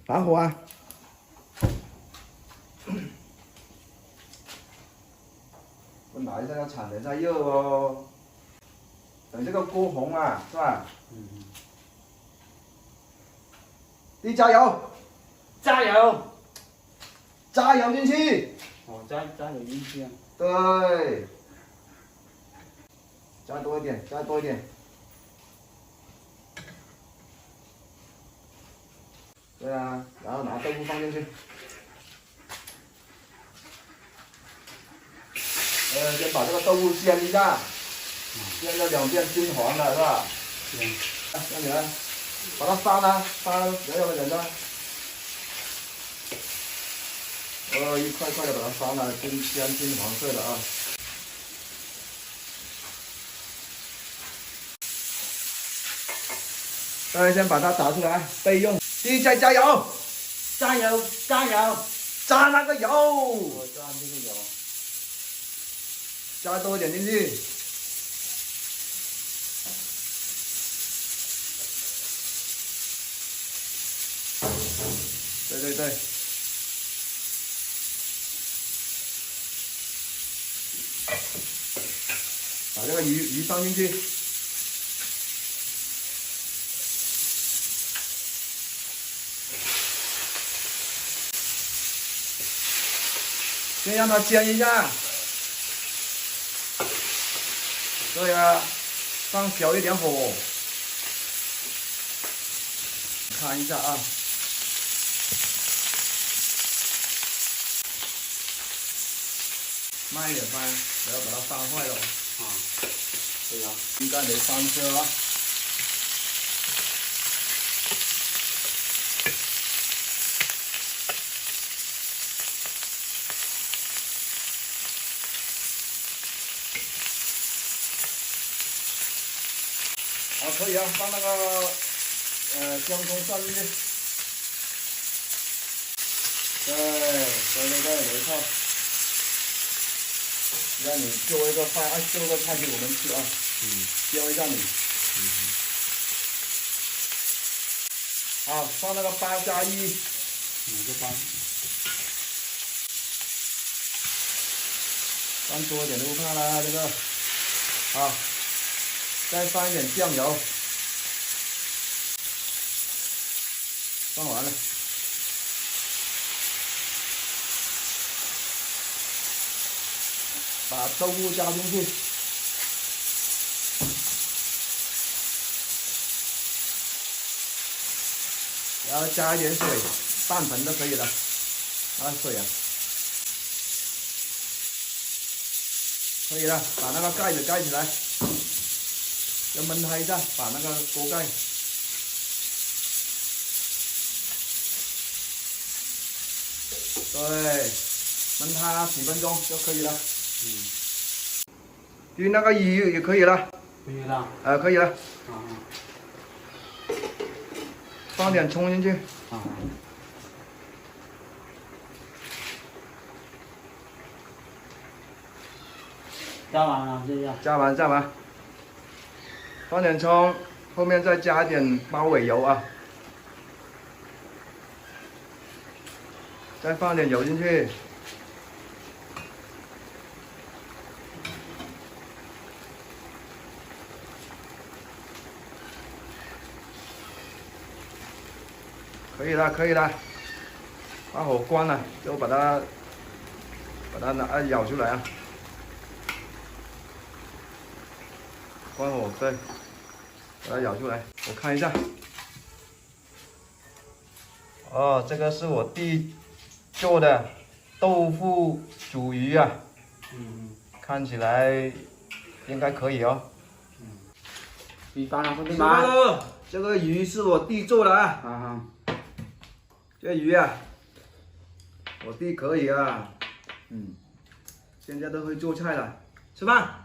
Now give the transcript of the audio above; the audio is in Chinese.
打火啊！本来这个铲的在热哦，等这个锅红啊，是吧？弟加油！加油！加油进去！哦，加油进去啊！对，加多一点，加多一点。对啊，然后拿豆腐放进去。先把这个豆腐煎一下，煎到两边金黄了，是吧？那你来，把它翻啊，翻圆的。一块块的把它翻了，煎金黄色的啊。先把它打出来备用。第一再加油，加油！加油！加那个油，我加这个油。加多一点进去。对。把这个鱼放进去。先让它煎一下。对啊，放小一点火，看一下啊。慢一点翻，不要把它翻坏了。啊，对啊，应该没翻车啊。好，可以啊，放那个姜葱蒜进去。对，没错。让你做一个饭，做个菜给我们吃啊。教一下你。好，放那个8+1。哪个班？放多一点都不怕啦，这个。好，再放一点酱油。放完了。把豆腐加进去，然后加一点水，半盆就可以了。水啊，可以了，把那个盖子盖起来，要焖它一下，把那个锅盖。对，焖它几分钟就可以了。鱼那个鱼也可以了。可以了。可以了。啊。放点葱进去。啊。加完了，这样。加完。放点葱，后面再加一点猫尾油啊。再放点油进去。可以了，把火关了，就把它舀出来啊。关火，对，把它舀出来，我看一下。哦，这个是我弟做的豆腐煮鱼啊。看起来应该可以哦。鱼翻了，兄弟们。这个鱼是我弟做的啊。这鱼啊，我弟可以啊。现在都会做菜了，吃饭。